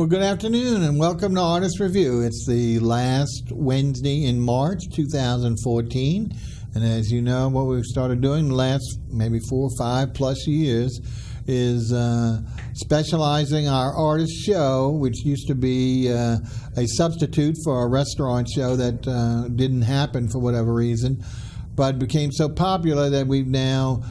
Well, good afternoon and welcome to Artist Review. It's the last Wednesday in March 2014. And as you know, what we've started doing the last maybe 4 or 5 plus years is specializing our artist show, which used to be a substitute for a restaurant show that didn't happen for whatever reason, but became so popular that we've now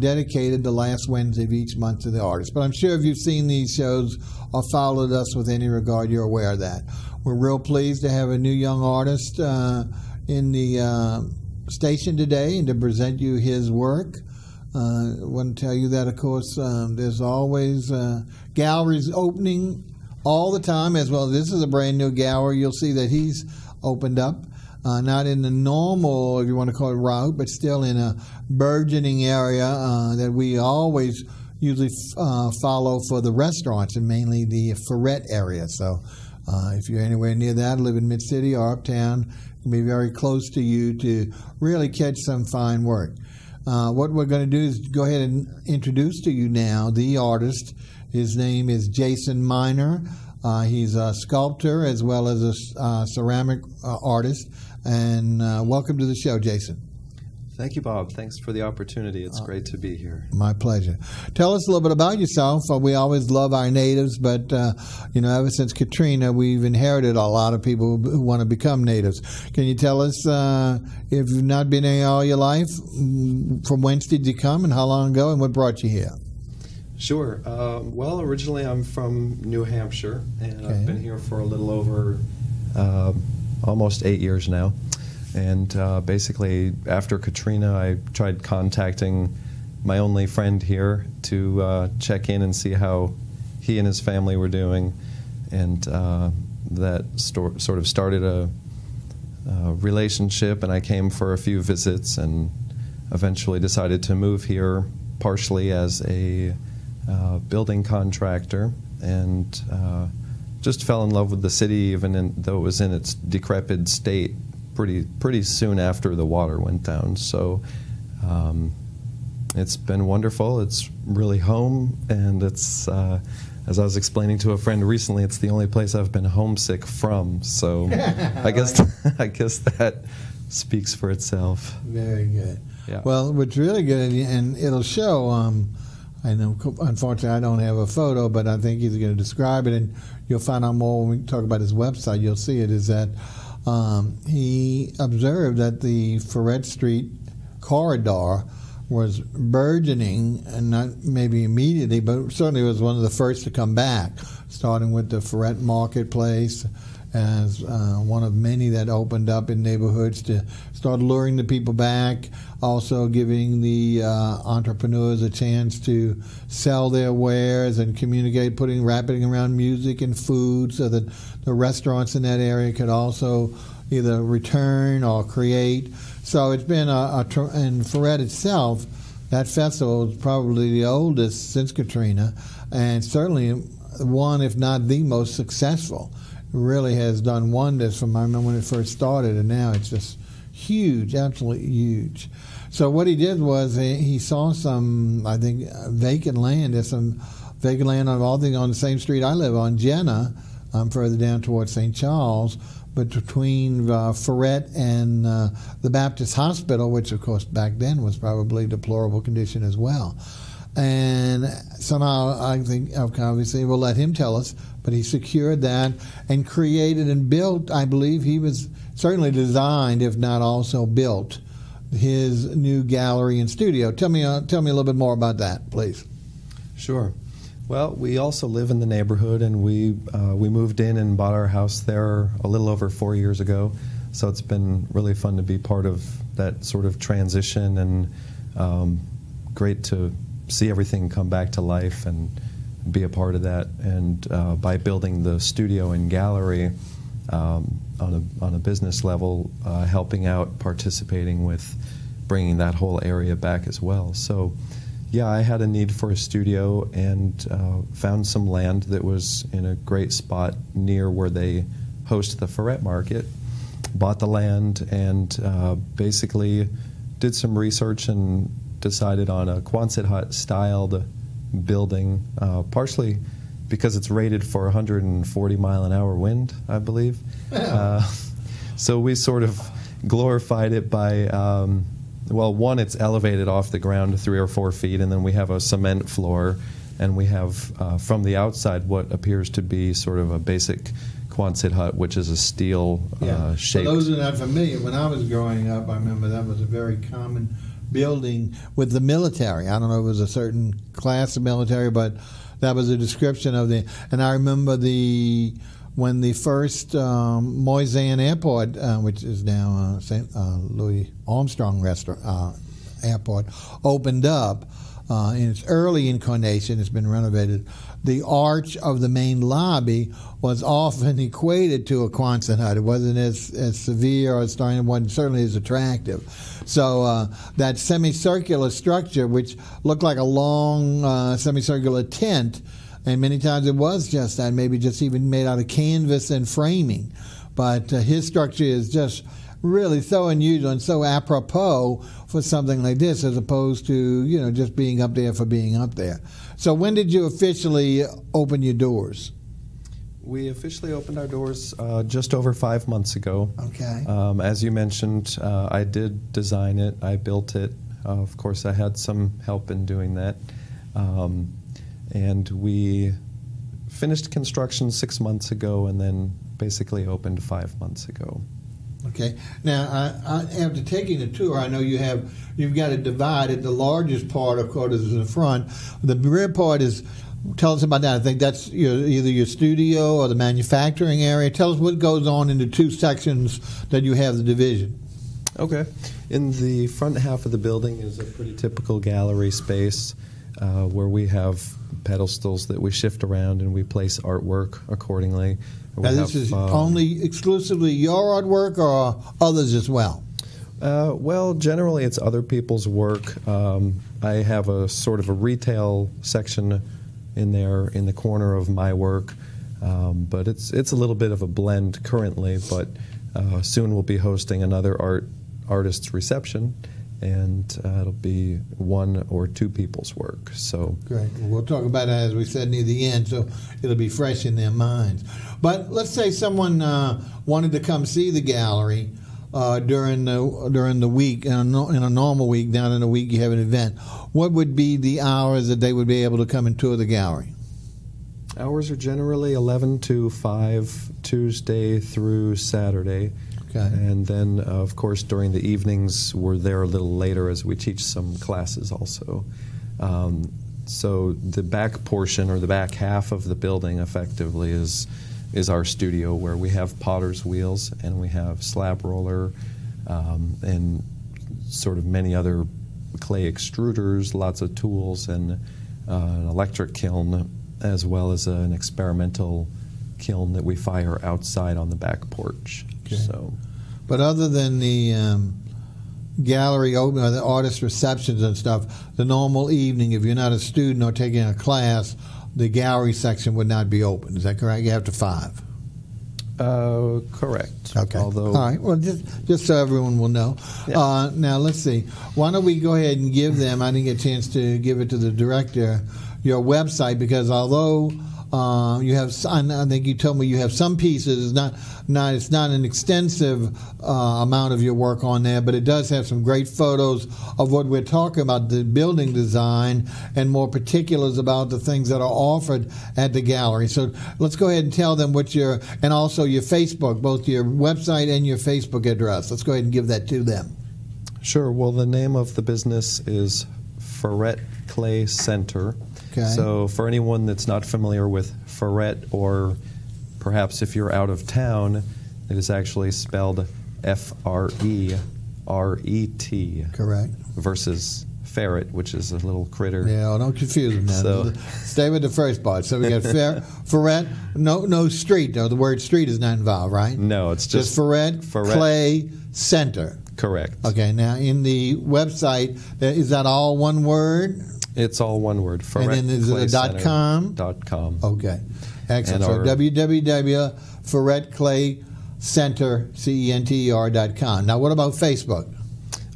dedicated the last Wednesday of each month to the artist. But I'm sure if you've seen these shows or followed us with any regard, you're aware of that. We're real pleased to have a new young artist in the station today and to present you his work. I want to tell you that, of course, there's always galleries opening all the time as well. This is a brand new gallery. You'll see that he's opened up. Not in the normal, if you want to call it, route, but still in a burgeoning area that we always usually follow for the restaurants and mainly the Ferret area. So if you're anywhere near that, live in Mid-City or Uptown, it can be very close to you to really catch some fine work. What we're going to do is go ahead and introduce to you now the artist. His name is Jason Minen. He's a sculptor as well as a ceramic artist. And welcome to the show, Jason. Thank you, Bob. Thanks for the opportunity. It's great to be here. My pleasure. Tell us a little bit about yourself. We always love our natives, but you know, ever since Katrina, we've inherited a lot of people who want to become natives. Can you tell us if you've not been here all your life, from whence did you come, and how long ago, and what brought you here? Sure. Well, originally I'm from New Hampshire, and I've been here for a little over almost 8 years now. And basically, after Katrina, I tried contacting my only friend here to check in and see how he and his family were doing. And that sort of started a relationship, and I came for a few visits and eventually decided to move here partially as a building contractor, and just fell in love with the city, even though it was in its decrepit state pretty soon after the water went down. So it's been wonderful. It's really home, and it's as I was explaining to a friend recently, it's the only place I've been homesick from. So I guess that speaks for itself. Very good. Yeah. Well, what's really good, and it'll show. I know, unfortunately, I don't have a photo, but I think he's going to describe it, and you'll find out more when we talk about his website. You'll see it, is that he observed that the Ferret Street corridor was burgeoning, and not maybe immediately, but certainly was one of the first to come back, starting with the Ferret Marketplace as one of many that opened up in neighborhoods to start luring the people back, also giving the entrepreneurs a chance to sell their wares and communicate, wrapping around music and food so that the restaurants in that area could also either return or create. So it's been and Ferret itself, that festival is probably the oldest since Katrina, and certainly one, if not the most successful. Really has done wonders from, I remember when it first started, and now it's just huge, absolutely huge. So what he did was he saw some, I think, vacant land. There's some vacant land on all things on the same street I live on, Jenna, further down towards St. Charles, but between Ferret and the Baptist Hospital, which of course back then was probably deplorable condition as well. And somehow, I think, obviously, we'll let him tell us, but he secured that and created and built, I believe he was certainly designed, if not also built, his new gallery and studio. Tell me a little bit more about that, please. Sure. Well, we also live in the neighborhood, and we moved in and bought our house there a little over 4 years ago. So it's been really fun to be part of that sort of transition, and great to see everything come back to life and be a part of that. And by building the studio and gallery on a business level, helping out, participating with bringing that whole area back as well. So yeah, I had a need for a studio and found some land that was in a great spot near where they host the Ferret Market. Bought the land and basically did some research and decided on a Quonset hut styled building, partially because it's rated for 140 mile an hour wind, I believe. Yeah. So we sort of glorified it by, well, one, it's elevated off the ground 3 or 4 feet, and then we have a cement floor, and we have from the outside what appears to be sort of a basic Quonset hut, which is a steel shape. For those who are not familiar, when I was growing up, I remember that was a very common building with the military. I don't know if it was a certain class of military, but that was a description of the. And I remember when the first Moynihan Airport, which is now St. Louis Armstrong Airport, opened up. In its early incarnation, it's been renovated. The arch of the main lobby was often equated to a Quonset hut. It wasn't as severe or it wasn't certainly as attractive. So that semicircular structure, which looked like a long semicircular tent, and many times it was just that, maybe just even made out of canvas and framing. But his structure is just really so unusual and so apropos for something like this, as opposed to just being up there for being up there. So when did you officially open your doors? We officially opened our doors just over 5 months ago. Okay. As you mentioned, I did design it. I built it. Of course, I had some help in doing that. And we finished construction 6 months ago and then basically opened 5 months ago. Okay. Now, after taking the tour, I know you've got it divided. The largest part, of course, is in the front. The rear part is. Tell us about that. I think that's either your studio or the manufacturing area. Tell us what goes on in the two sections that you have the division. Okay. In the front half of the building is a pretty typical gallery space where we have pedestals that we shift around and we place artwork accordingly. Now, this is only exclusively your artwork or others as well? Well, generally it's other people's work. I have a sort of a retail section in there in the corner of my work, but it's a little bit of a blend currently, but soon we'll be hosting another artist's reception, and it'll be 1 or 2 people's work. So great. Well, we'll talk about that, as we said, near the end, so it'll be fresh in their minds. But let's say someone wanted to come see the gallery during the week, in a normal week. Down in a week you have an event. What would be the hours that they would be able to come and tour the gallery? Hours are generally 11 to 5, Tuesday through Saturday. Okay. And then, of course, during the evenings, we're there a little later as we teach some classes also. So the back portion, or the back half of the building, effectively is our studio, where we have potter's wheels and we have slab roller and sort of many other clay extruders, lots of tools, and an electric kiln, as well as an experimental kiln that we fire outside on the back porch. Okay. So, but other than the gallery open, or the artist receptions and stuff, the normal evening, if you're not a student or taking a class, the gallery section would not be open. Is that correct? You have to 5. Correct. Okay. Although, all right. Well, just so everyone will know. Yeah. Now, let's see. Why don't we go ahead and give them, I didn't get a chance to give it to the director, your website, because although you have, I think you told me you have some pieces, it's not an extensive amount of your work on there, but it does have some great photos of what we're talking about, the building design, and more particulars about the things that are offered at the gallery. So let's go ahead and tell them and also your Facebook, both your website and your Facebook address. Let's go ahead and give that to them. Sure. Well, the name of the business is Ferret Clay Center. Okay. So for anyone that's not familiar with Ferret, or perhaps if you're out of town, it is actually spelled F-R-E-R-E-T. Correct. Versus ferret, which is a little critter. Yeah, well, don't confuse them now. So, stay with the first part. So we got Ferret, no street. No, the word street is not involved, right? No, it's just Ferret Clay Center. Correct. Okay, now in the website, is that all one word? It's all one word. And then is it a .com? .com. Okay. Excellent. So www.ferretclaycenter.com. Now, what about Facebook?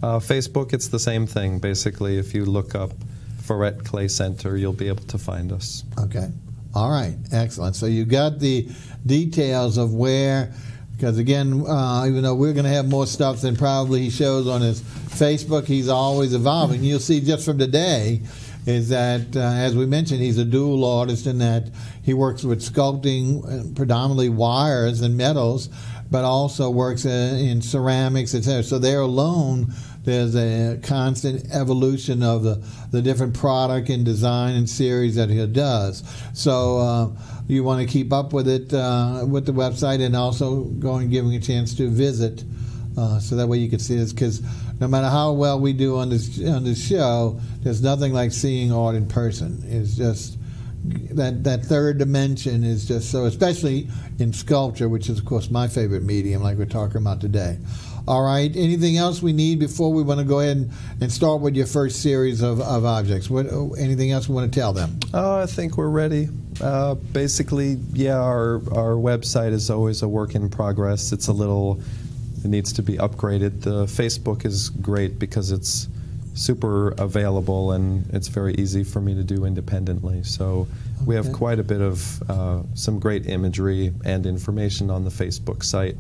Facebook, it's the same thing. Basically, if you look up Ferret Clay Center, you'll be able to find us. Okay. All right, excellent. So you got the details of where, because again, even though we're going to have more stuff than probably he shows on his Facebook, he's always evolving. You'll see just from today is that, as we mentioned, he's a dual artist in that he works with sculpting predominantly wires and metals, but also works in ceramics, etc. So there alone, there's a constant evolution of the different product and design and series that he does. So you want to keep up with it with the website, and also go and give him a chance to visit, so that way you can see this. Because no matter how well we do on this show, there's nothing like seeing art in person. It's just that third dimension is just so, especially in sculpture, which is of course my favorite medium, like we're talking about today. All right. Anything else we need before we want to go ahead and start with your first series of objects? Anything else we want to tell them? I think we're ready. Basically, yeah, our website is always a work in progress. It needs to be upgraded. The Facebook is great because it's super available and it's very easy for me to do independently. So we have quite a bit of some great imagery and information on the Facebook site.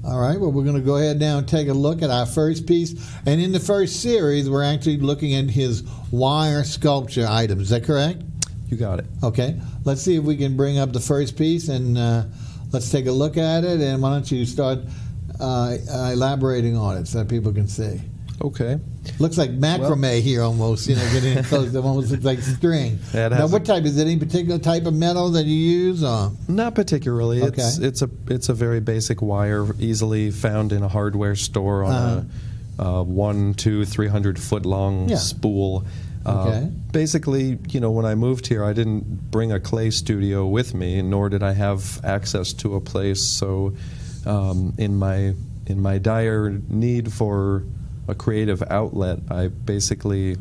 All right, well, we're going to go ahead now and take a look at our first piece. And in the first series, we're actually looking at his wire sculpture items. Is that correct? You got it. Okay. Let's see if we can bring up the first piece, and let's take a look at it. And why don't you start elaborating on it so that people can see. Okay. Looks like macrame here almost, getting close. It almost looks like string. Yeah, now, what type? Is it any particular type of metal that you use? Not particularly. Okay. It's a very basic wire, easily found in a hardware store on a 100, 200, 300 foot long spool. Basically, when I moved here, I didn't bring a clay studio with me, nor did I have access to a place. So, in my dire need for a creative outlet, I basically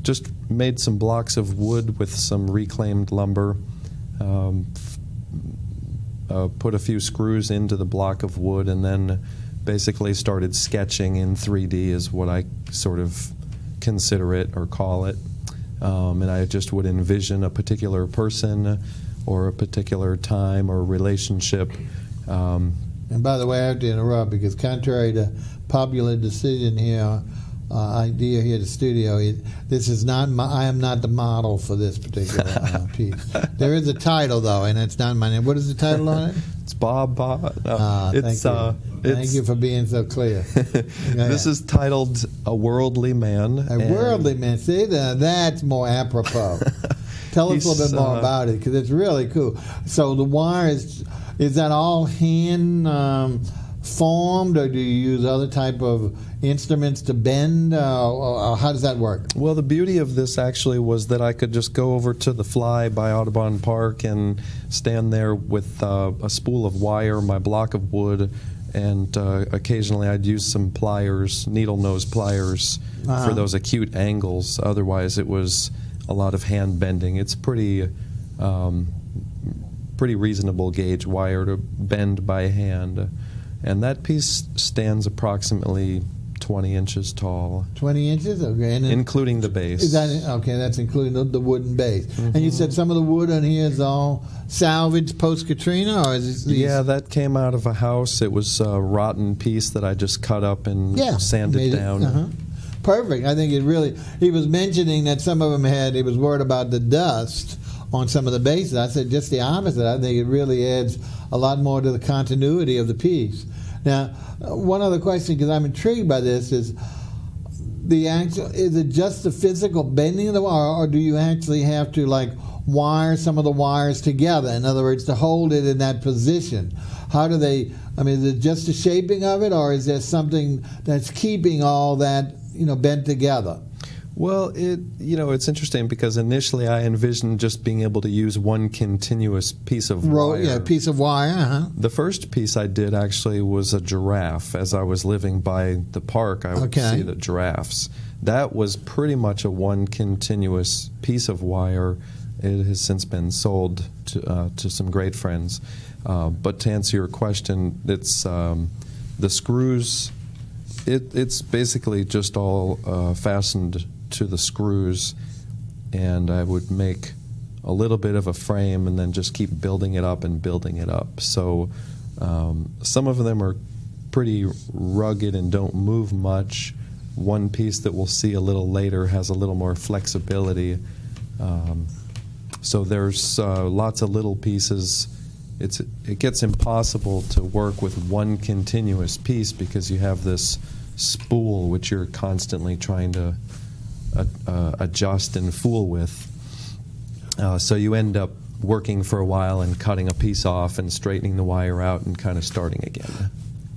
just made some blocks of wood with some reclaimed lumber, put a few screws into the block of wood, and then basically started sketching in 3D is what I sort of consider it or call it. And I just would envision a particular person or a particular time or relationship. And by the way, I have to interrupt because contrary to popular decision here, idea here at the studio, this is not I am not the model for this particular piece. There is a title though, and it's not my name. What is the title on it? It's Bob. Thank you for being so clear. This is titled A Worldly Man. A Worldly Man. See, that's more apropos. Tell us a little bit more about it, because it's really cool. So the wire is that all hand formed, or do you use other type of instruments to bend, or how does that work? Well, the beauty of this actually was that I could just go over to the Fly by Audubon Park and stand there with a spool of wire, my block of wood, and occasionally I'd use some pliers, needle nose pliers, for those acute angles. Otherwise, it was a lot of hand bending. It's pretty reasonable gauge wire to bend by hand. And that piece stands approximately 20 inches tall. 20 inches? Okay. And including the base. Is that, okay, that's including the wooden base. Mm-hmm. And you said some of the wood on here is all salvaged post-Katrina? Or is it yeah, that came out of a house. It was a rotten piece that I just cut up and sanded down. Perfect. I think he was mentioning that some of them he was worried about the dust on some of the bases. I said just the opposite. I think it really adds a lot more to the continuity of the piece. Now, one other question, because I'm intrigued by this, is it just the physical bending of the wire, or do you actually have to wire some of the wires together? In other words, to hold it in that position. How do they? Is it just the shaping of it, or is there something that's keeping all that bent together? Well, it's interesting because initially I envisioned just being able to use one continuous piece of wire. Yeah, piece of wire. The first piece I did actually was a giraffe. As I was living by the park, I would see the giraffes. That was pretty much a one continuous piece of wire. It has since been sold to some great friends. But to answer your question, it's the screws. It's basically just all fastened to the screws, and I would make a little bit of a frame and then just keep building it up and building it up. So some of them are pretty rugged and don't move much. One piece that we'll see a little later has a little more flexibility. So there's lots of little pieces. It gets impossible to work with one continuous piece because you have this spool which you're constantly trying to adjust and fool with. So you end up working for a while and cutting a piece off and straightening the wire out and kind of starting again.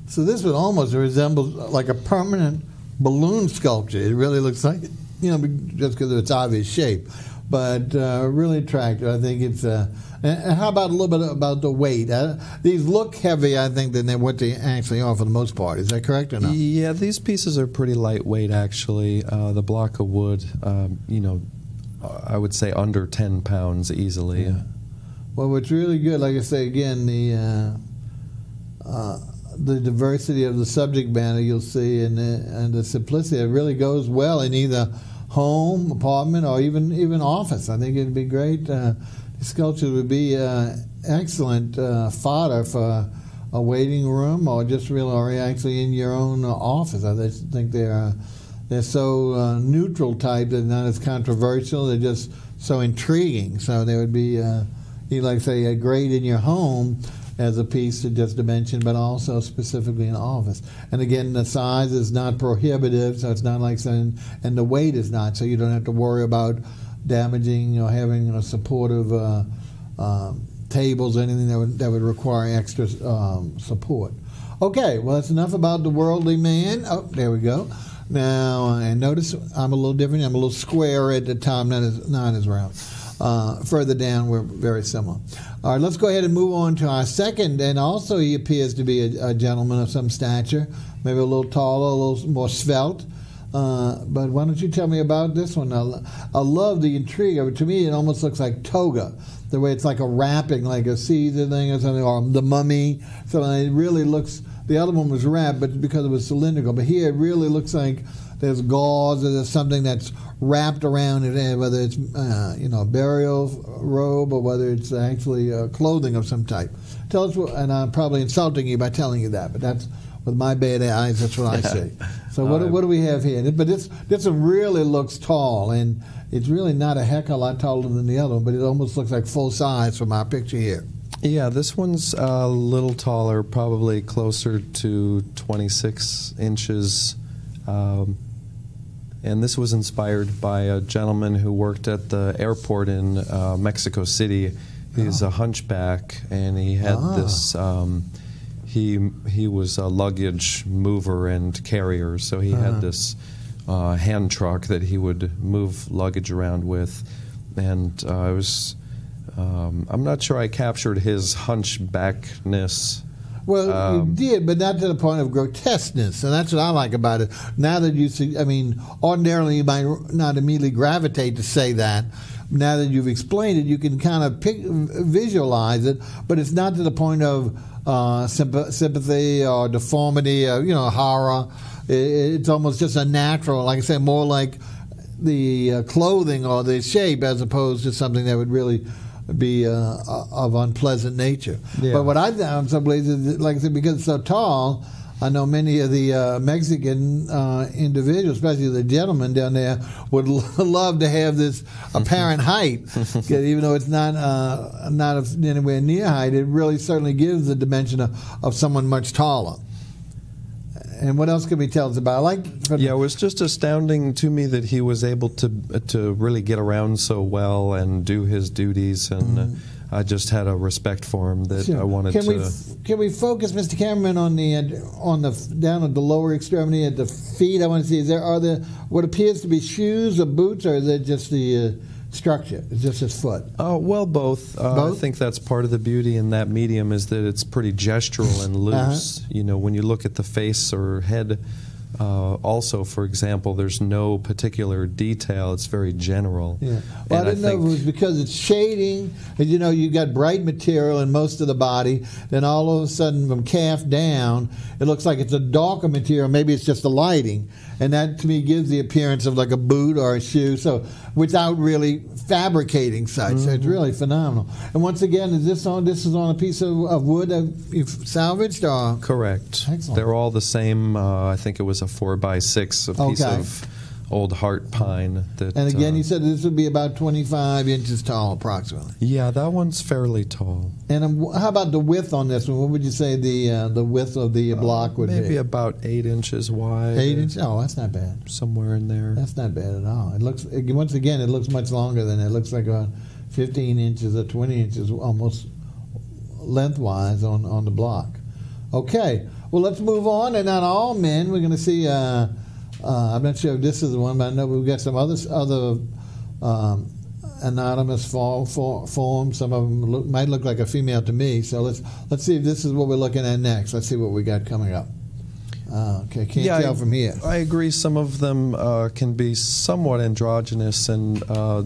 So this would almost resemble like a permanent balloon sculpture. It really looks like, just because of its obvious shape, but really attractive. I think it's. And how about a little bit about the weight? These look heavy, I think, than what they actually are for the most part. Is that correct or not? Yeah, these pieces are pretty lightweight, actually. The block of wood, I would say under 10 pounds easily. Yeah. Well, what's really good, like I say again, the diversity of the subject matter you'll see, and the simplicity, it really goes well in either home, apartment, or even office. I think it'd be great. Sculpture would be excellent fodder for a waiting room, or just or actually in your own office. I just think they're so neutral type. They're not as controversial. They're just so intriguing. So they would be, like say, great in your home as a piece to just dimension, but also specifically in office. And again, the size is not prohibitive, so it's not like saying, and the weight is not, so you don't have to worry about damaging or having supportive tables or anything that would require extra support. Okay, well, that's enough about the worldly man. Oh, there we go. Now, and notice I'm a little different. I'm a little square at the top, not as round. Further down, we're very similar. All right, let's go ahead and move on to our second, and also he appears to be a gentleman of some stature, maybe a little taller, a little more svelte. But why don't you tell me about this one? I love the intrigue of it. To me, it almost looks like toga, the way it's like a wrapping, like a Caesar thing or something, or the mummy. So it really looks, the other one was wrapped, but because it was cylindrical. But here it really looks like there's gauze or there's something that's wrapped around it, whether it's a burial robe or whether it's actually clothing of some type. Tell us, and I'm probably insulting you by telling you that, but that's, with my bad eyes, that's what I see. So what do we have here? But this one really looks tall, and it's really not a heck of a lot taller than the other one, but it almost looks like full size from our picture here. Yeah, this one's a little taller, probably closer to 26 inches. And this was inspired by a gentleman who worked at the airport in Mexico City. He's a hunchback, and he had this... He was a luggage mover and carrier, so he had this hand truck that he would move luggage around with, and I'm not sure I captured his hunchbackness. Well, you did, but not to the point of grotesqueness, and that's what I like about it. Now that you see, ordinarily you might not immediately gravitate to say that. Now that you've explained it, you can kind of visualize it, but it's not to the point of sympathy or deformity, horror. It's almost just a natural, like I said, more like the clothing or the shape as opposed to something that would really be of unpleasant nature. Yeah. But what I found some places, like I said, because it's so tall, I know many of the Mexican individuals, especially the gentlemen down there, would love to have this apparent height. Even though it's not anywhere near height, it really certainly gives the dimension of someone much taller. And what else can we tell us about? It was just astounding to me that he was able to really get around so well and do his duties, and I just had a respect for him that I wanted to. Can we focus, Mr. Cameraman, on the down at the lower extremity at the feet? I want to see, are there what appears to be shoes or boots, or is it just the structure? It's just his foot? Well, both. I think that's part of the beauty in that medium is that it's pretty gestural and loose. When you look at the face or head Also, for example, there's no particular detail. It's very general. Yeah. Well, And I didn't know if it was because it's shading. And, you know, you got bright material in most of the body. Then all of a sudden, from calf down, it looks like it's a darker material. Maybe it's just the lighting. And that, to me, gives the appearance of like a boot or a shoe. So without really fabricating such. So it's really phenomenal. And once again, is this on? This is on a piece of wood that you've salvaged, or? Correct. Excellent. They're all the same. I think it was a 4x6, a piece of old heart pine. That, and again, you said this would be about 25 inches tall, approximately. Yeah, that one's fairly tall. And how about the width on this one? What would you say the width of the block would be? Maybe about 8 inches wide. 8 inches? Oh, that's not bad. Somewhere in there. That's not bad at all. It looks, once again, it looks much longer than it looks like about 15 inches or 20 inches almost lengthwise on the block. Okay, well, let's move on. And not all men. We're going to see, I'm not sure if this is the one, but I know we've got some other anonymous forms. Some of them might look like a female to me. So let's see if this is what we're looking at next. Let's see what we got coming up. Okay, can't tell from here. I agree. Some of them can be somewhat androgynous, and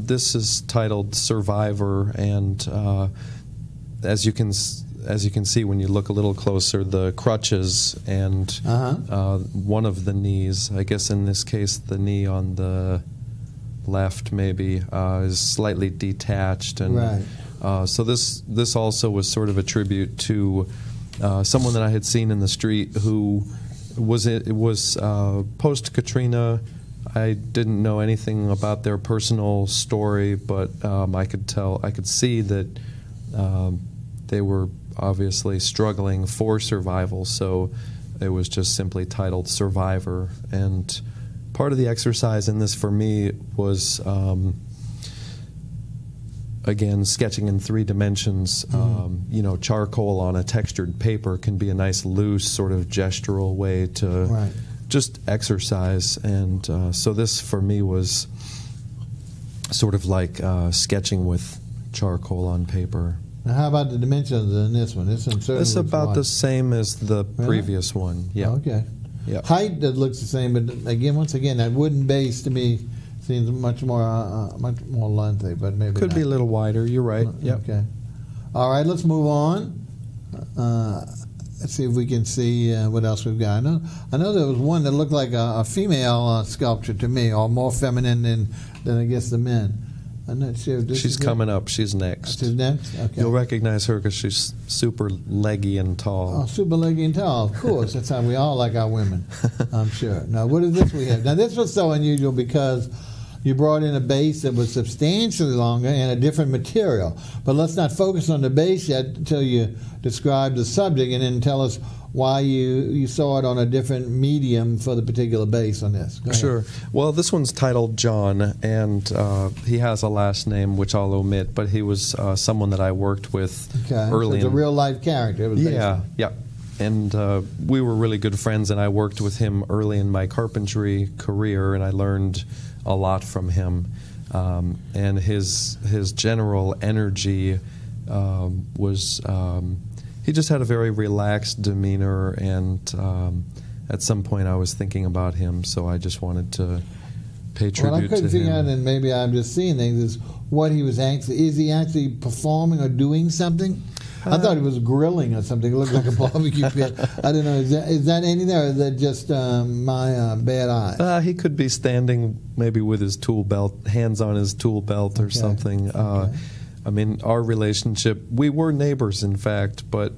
this is titled Survivor. And as you can see when you look a little closer, the crutches and one of the knees, I guess in this case the knee on the left maybe, is slightly detached. And right. so this also was sort of a tribute to someone that I had seen in the street who was post-Katrina. I didn't know anything about their personal story, but I could see that they were obviously struggling for survival, so it was just simply titled Survivor. And part of the exercise in this for me was, again, sketching in 3 dimensions. You know, charcoal on a textured paper can be a nice loose sort of gestural way to just exercise. And so this for me was sort of like sketching with charcoal on paper. Now, how about the dimensions in this one? This one certainly It's looks about wide. the same as the previous one. Yeah. Okay. Yeah. Height that looks the same, but again, once again, that wooden base to me seems much more lengthy, but maybe Could not. be a little wider. You're right. Yep. Okay. All right, let's move on. Let's see if we can see what else we've got. I know there was one that looked like a female sculpture to me, or more feminine than I guess the men. I'm not sure if this She's is coming up. She's next. She's next? Okay. You'll recognize her because she's super leggy and tall. Oh, super leggy and tall, of course. That's how we all like our women, I'm sure. Now, what is this we have? Now, this was so unusual because you brought in a base that was substantially longer and a different material. But let's not focus on the base yet until you describe the subject and then tell us why you saw it on a different medium for the particular base on this. Go ahead. Sure. Well, this one's titled John, and he has a last name which I'll omit, but he was someone that I worked with early. So it's a real-life character. It was yeah. And we were really good friends, and I worked with him early in my carpentry career, and I learned a lot from him. And his general energy was... he just had a very relaxed demeanor, and at some point I was thinking about him, so I just wanted to pay tribute to him. Well, I couldn't figure out, and maybe I'm just seeing things, is what he was actually... Is he actually performing or doing something? I thought he was grilling or something. It looked like a barbecue pit. I don't know. Is that anything, or is that just my bad eye? He could be standing maybe with his tool belt, hands on his tool belt or something. I mean, our relationship, we were neighbors, in fact, but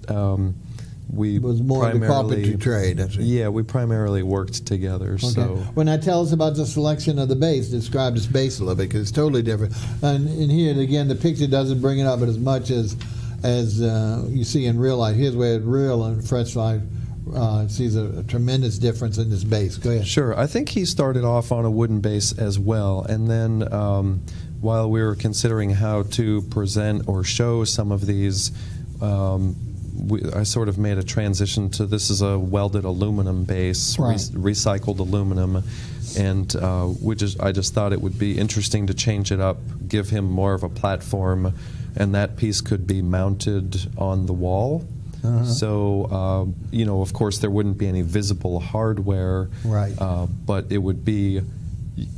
we it was more of the carpentry trade. Yeah, we primarily worked together. Okay. So. Well, now tell us about the selection of the base. Describe this base a little bit, because it's totally different. And here, again, the picture doesn't bring it up as much as you see in real life. Here's where real and fresh life sees a tremendous difference in this base. Go ahead. Sure. I think he started off on a wooden base as well, and then while we were considering how to present or show some of these, I sort of made a transition to this is a welded aluminum base, recycled aluminum, and I just thought it would be interesting to change it up, give him more of a platform, and that piece could be mounted on the wall. So, you know, of course, there wouldn't be any visible hardware, right? But it would be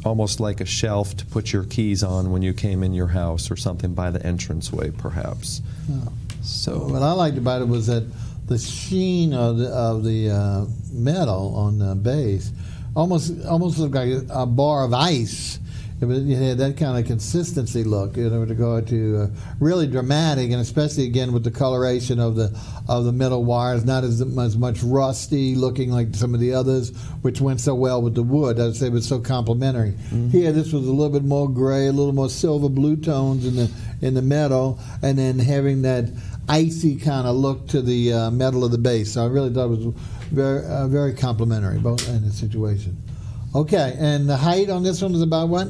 almost like a shelf to put your keys on when you came in your house, or something by the entranceway, perhaps. Oh. So, what I liked about it was that the sheen of the metal on the base almost looked like a bar of ice. It had that kind of consistency look in regard to really dramatic, and especially again with the coloration of the metal wires, not as much rusty looking like some of the others, which went so well with the wood. I'd say it was so complementary. Here, this was a little bit more gray, a little more silver blue tones in the metal, and then having that icy kind of look to the metal of the base. So I really thought it was very complementary, both in the situation. Okay, and the height on this one is about what?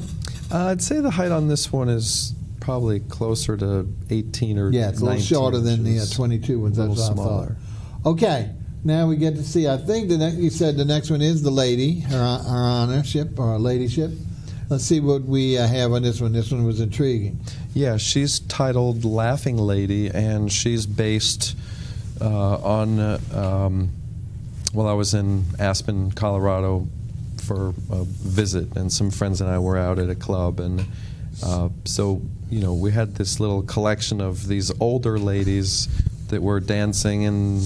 I'd say the height on this one is probably closer to 18 or 19 Yeah, it's a little shorter than the 22 ones. A little smaller. Okay, now we get to see, I think you said the next one is the lady, her honorship or ladyship. Let's see what we have on this one. This one was intriguing. Yeah, she's titled Laughing Lady, and she's based on, well, I was in Aspen, Colorado for a visit, and some friends and I were out at a club, and so, you know, we had this little collection of these older ladies that were dancing and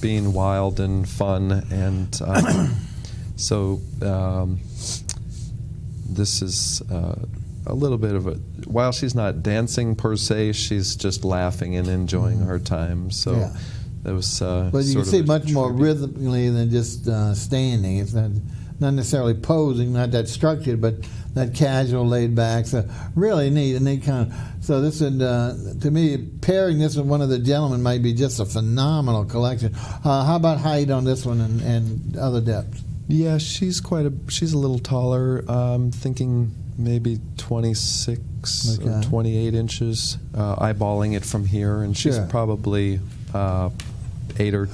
being wild and fun, and so this is a little bit of a, while she's not dancing per se, she's just laughing and enjoying her time, so yeah. That was but you can see much more rhythmically than just standing. It's not necessarily posing, not that structured, but that casual, laid back. So really neat, and neat kind of. So this would, to me, pairing this with one of the gentlemen might be just a phenomenal collection. How about height on this one and other depths? Yeah, she's a little taller. I'm thinking maybe 26 or 28 inches. Eyeballing it from here, and she's probably 8 or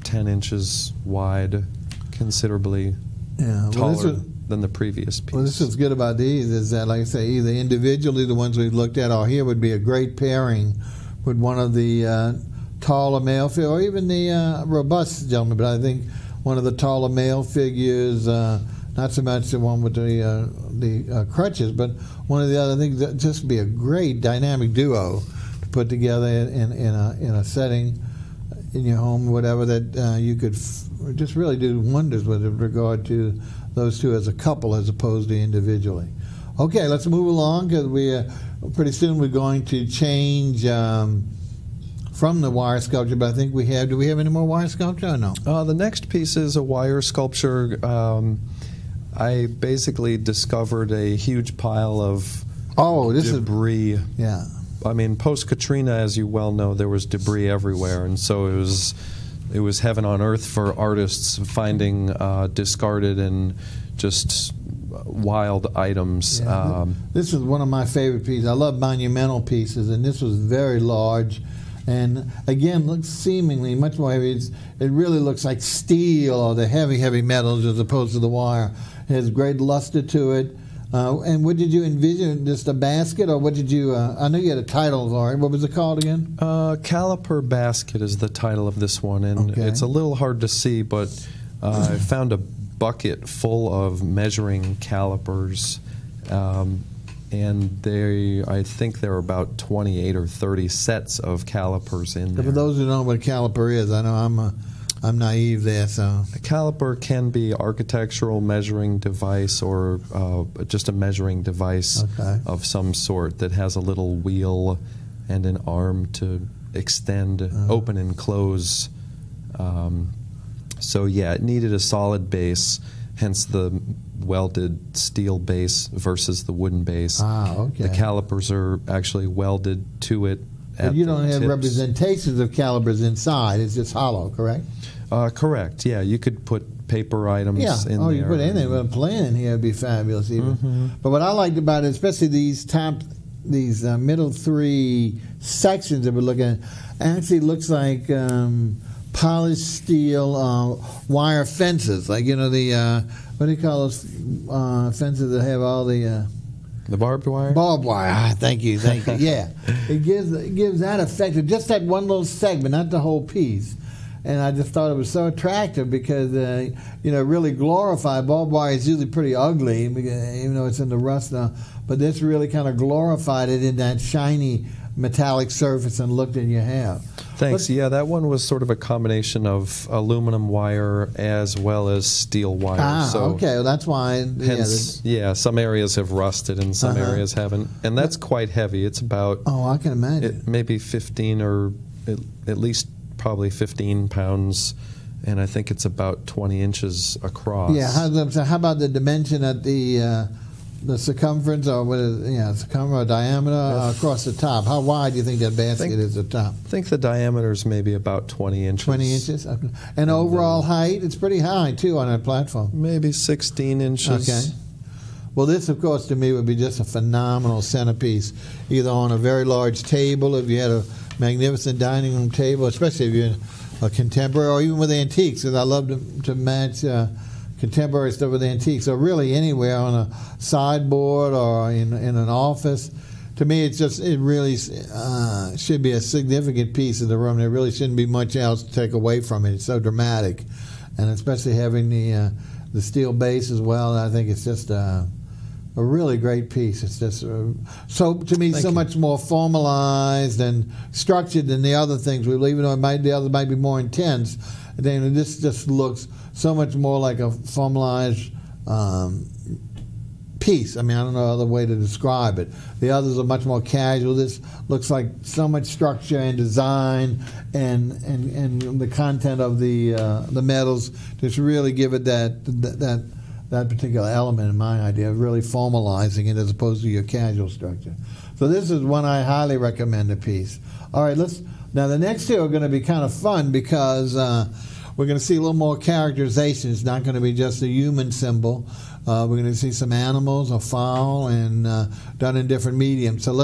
10 inches wide, considerably. Yeah, taller than the previous piece. Well, this is good about these is that, like I say, either individually, the ones we've looked at, or here would be a great pairing with one of the taller male figures, or even the robust gentleman. But I think one of the taller male figures, not so much the one with the crutches, but one of the other things that just be a great dynamic duo to put together in a setting in your home, whatever, that you could just really do wonders with regard to those two as a couple as opposed to individually. Okay, let's move along, because pretty soon we're going to change from the wire sculpture, but I think we have. Do we have any more wire sculpture or no? The next piece is a wire sculpture. I basically discovered a huge pile of debris. Yeah. I mean, post-Katrina, as you well know, there was debris everywhere, and so it was heaven on earth for artists finding discarded and just wild items. Yeah, this is one of my favorite pieces. I love monumental pieces, and this was very large, and again, looks seemingly much more heavy. It really looks like steel or the heavy metals as opposed to the wire. It has great luster to it. And what did you envision? Just a basket, or what did you? I know you had a title for it. What was it called again? Caliper Basket is the title of this one, and it's a little hard to see, but I found a bucket full of measuring calipers, and I think there are about 28 or 30 sets of calipers in there. For those who don't know what a caliper is, I know I'm naive there. So a caliper can be architectural measuring device, or just a measuring device of some sort that has a little wheel and an arm to extend, open and close. So yeah, it needed a solid base, hence the welded steel base versus the wooden base. The calipers are actually welded to it. But you don't have representations of calipers inside. It's just hollow, correct? Correct. Yeah, you could put paper items in there. You put anything. But a plan in here would be fabulous even. But what I liked about it, especially these middle three sections that we're looking at, actually looks like polished steel wire fences. Like, you know, the what do you call those fences that have all the barbed wire? Barbed wire. Thank you. Yeah. It gives that effect of just that one little segment, not the whole piece. and I just thought it was so attractive because, really glorified. Barbed wire is usually pretty ugly, even though it's in the rust now. But this really kind of glorified it in that shiny metallic surface and look that you have. Thanks. Yeah, that one was sort of a combination of aluminum wire as well as steel wire. Okay. Well, that's why. Hence, some areas have rusted and some areas haven't. And that's quite heavy. It's about... Oh, I can imagine. Maybe 15 or at least probably 15 pounds. And I think it's about 20 inches across. Yeah. How about the dimension at the circumference, or what is circumference or diameter across the top? How wide do you think that basket is at the top? I think the diameter is maybe about 20 inches. 20 inches? Okay. And overall height, it's pretty high, too, on that platform. Maybe 16 inches. Okay. Well, this, of course, to me would be just a phenomenal centerpiece, either on a very large table, if you had a magnificent dining room table, especially if you're a contemporary, or even with antiques, because I love to match contemporary stuff with antiques. So really anywhere on a sideboard or in an office, to me it really should be a significant piece of the room. There really shouldn't be much else to take away from it. It's so dramatic, and especially having the steel base as well. I think it's just a really great piece. It's just so to me so much more formalized and structured than the other things. Even though the others might be more intense, then this just looks so much more like a formalized piece. I mean, I don't know other way to describe it. The others are much more casual. This looks like so much structure and design and the content of the metals just really give it that particular element, in my idea, of really formalizing it as opposed to your casual structure. So this is one I highly recommend a piece. All right, now the next two are going to be kind of fun because we're going to see a little more characterization. It's not going to be just a human symbol. We're going to see some animals, a fowl, and done in different mediums. So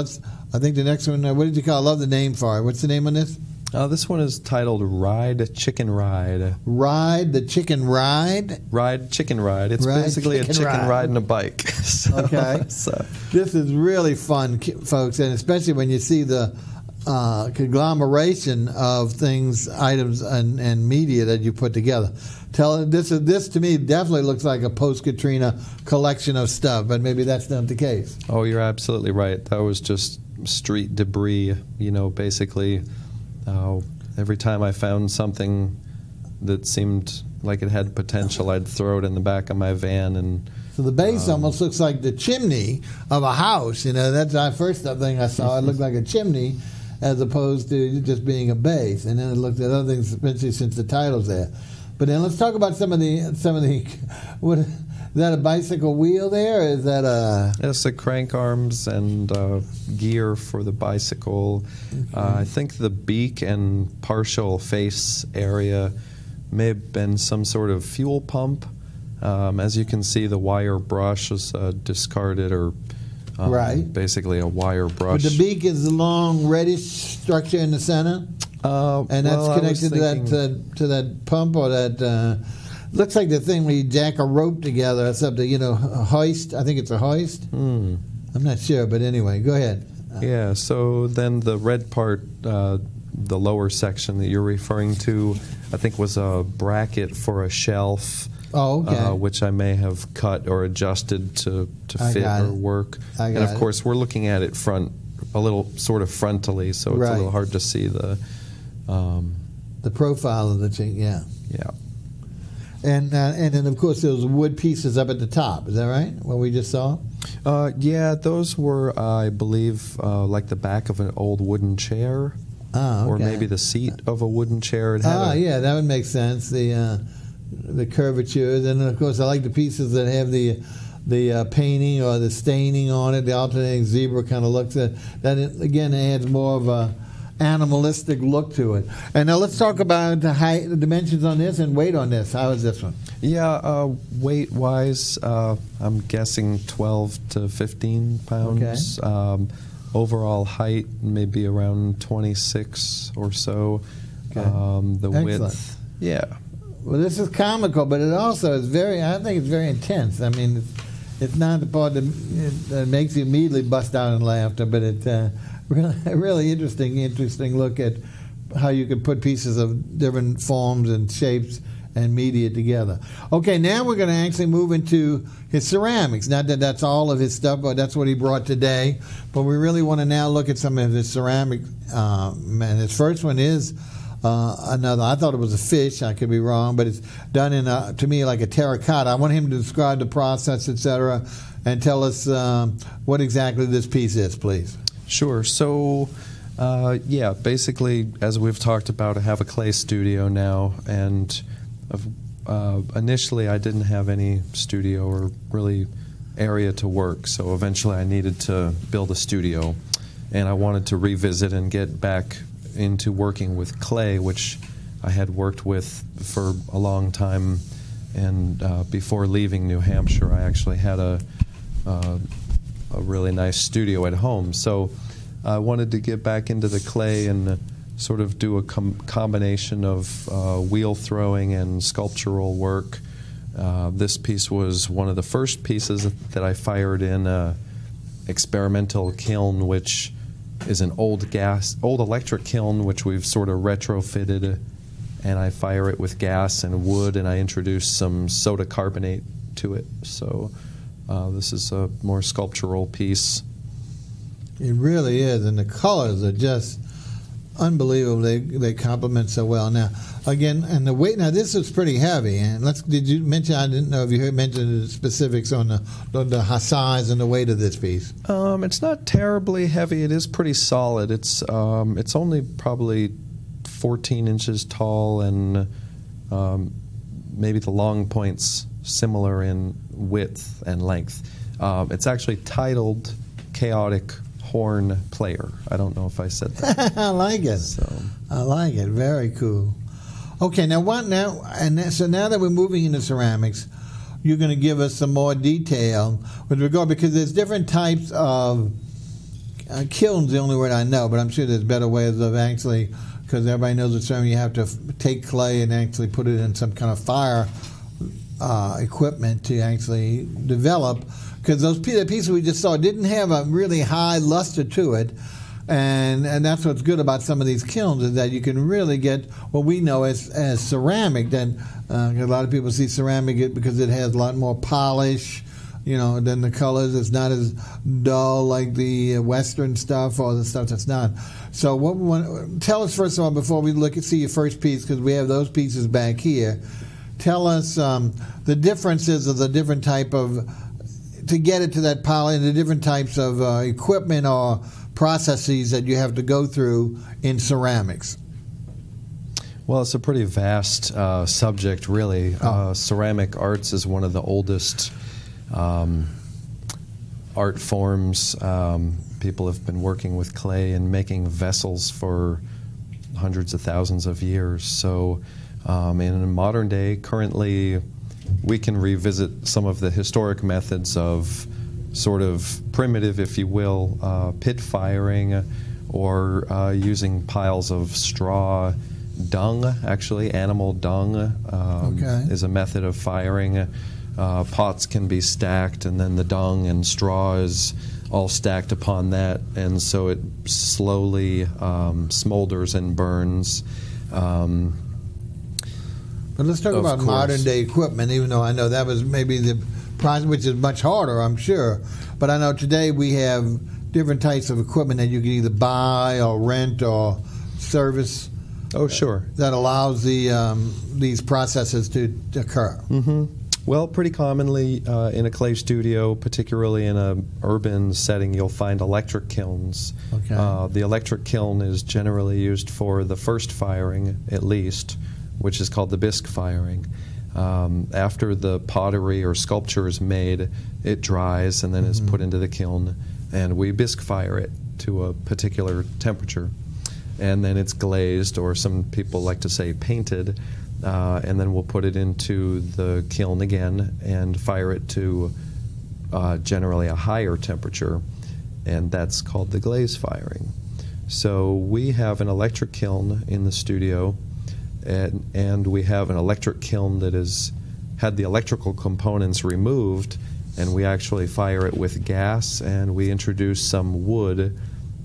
I think the next one, what did you call it? I love the name for it. What's the name on this? This one is titled Ride Chicken Ride. Ride the Chicken Ride? Ride Chicken Ride. It's basically a chicken riding a bike. Okay. This is really fun, folks, and especially when you see the conglomeration of things, items, and media that you put together. This to me definitely looks like a post-Katrina collection of stuff, but maybe that's not the case. Oh, you're absolutely right. That was just street debris, basically. Every time I found something that seemed like it had potential, I'd throw it in the back of my van. And so the base almost looks like the chimney of a house. That's the first thing I saw. It looked like a chimney as opposed to just being a base. And then I looked at other things, especially since the title's there. But then let's talk about some of the what is that, a bicycle wheel there? Or is that a... It's the crank arms and gear for the bicycle. Okay. I think the beak and partial face area may have been some sort of fuel pump. As you can see, the wire brush is discarded, or basically a wire brush. But the beak is the long reddish structure in the center? And that's connected to that pump, or that... looks like the thing where you jack a rope together or something, a hoist. I think it's a hoist. I'm not sure, but anyway, go ahead. Yeah, so then the red part, the lower section that you're referring to, I think was a bracket for a shelf. Oh, okay. Which I may have cut or adjusted to fit or work. And of course, we're looking at it a little sort of frontally, so it's a little hard to see the profile of the thing. Yeah. Yeah. And then, of course, those wood pieces up at the top. Is that right, what we just saw? Yeah, those were, I believe, like the back of an old wooden chair. Oh, okay. Or maybe the seat of a wooden chair. Yeah, that would make sense, the curvatures. And, of course, I like the pieces that have the painting or the staining on it, the alternating zebra kind of looks at that. Again, adds more of a animalistic look to it. And now let's talk about the dimensions on this and weight on this. How is this one? Yeah, weight-wise, I'm guessing 12 to 15 pounds. Okay. Overall height, maybe around 26 or so. Okay. The Excellent. width, yeah. Well, this is comical, but it also is I think it's very intense. I mean, it's not the part that makes you immediately bust out in laughter, but it's really interesting look at how you can put pieces of different forms and shapes and media together. Okay, now we're going to actually move into his ceramics. Not that that's all of his stuff, but that's what he brought today. But we really want to now look at some of his ceramic. And his first one is another. I thought it was a fish. I could be wrong, but it's done in to me like a terracotta. I want him to describe the process, etc., and tell us what exactly this piece is, please. Sure. So, yeah, basically, as we've talked about, I have a clay studio now, and initially I didn't have any studio or really area to work, so eventually I needed to build a studio, and I wanted to revisit and get back into working with clay, which I had worked with for a long time, and before leaving New Hampshire I actually had a really nice studio at home. So I wanted to get back into the clay and sort of do a combination of wheel throwing and sculptural work. This piece was one of the first pieces that I fired in an experimental kiln, which is an old electric kiln, which we've sort of retrofitted, and I fire it with gas and wood, and I introduce some soda carbonate to it. So this is a more sculptural piece. It really is, and the colors are just unbelievable. They complement so well. Now, again, and the weight. Now, this is pretty heavy. And did you mention? I didn't know if you mentioned the specifics on the size and the weight of this piece. It's not terribly heavy. It is pretty solid. It's only probably 14 inches tall, and maybe the long point's similar in width and length. It's actually titled "Chaotic Horn Player." I don't know if I said that. I like it. So. I like it. Very cool. Okay, now so now that we're moving into ceramics, you're going to give us some more detail with regard, because there's different types of kilns. The only word I know, but I'm sure there's better ways of actually, because everybody knows the term. You have to take clay and actually put it in some kind of fire equipment to actually develop. Because the pieces we just saw didn't have a really high luster to it, and that's what's good about some of these kilns, is that you can really get what we know as ceramic. Then a lot of people see ceramic because it has a lot more polish, than the colors. It's not as dull like the Western stuff or the stuff that's not. So tell us first of all, before we see your first piece, because we have those pieces back here. Tell us the differences of the different type of, to get it to that poly, the different types of equipment or processes that you have to go through in ceramics. Well, it's a pretty vast subject, really. Ceramic arts is one of the oldest art forms. People have been working with clay and making vessels for hundreds of thousands of years. So in modern day, currently, we can revisit some of the historic methods of sort of primitive, if you will, pit firing, or using piles of straw. Dung, actually, animal dung is a method of firing. Pots can be stacked, and then the dung and straw is all stacked upon that, and so it slowly smolders and burns. But let's talk about modern day equipment, even though I know that was maybe the process, which is much harder, I'm sure. But I know today we have different types of equipment that you can either buy or rent or service. Oh, sure. That allows these processes to occur. Mm-hmm. Well, pretty commonly in a clay studio, particularly in an urban setting, you'll find electric kilns. Okay. The electric kiln is generally used for the first firing, at least, which is called the bisque firing. After the pottery or sculpture is made, it dries and then is put into the kiln, and we bisque fire it to a particular temperature. And then it's glazed, or some people like to say painted, and then we'll put it into the kiln again and fire it to generally a higher temperature, and that's called the glaze firing. So we have an electric kiln in the studio, and we have an electric kiln that has had the electrical components removed, and we actually fire it with gas, and we introduce some wood,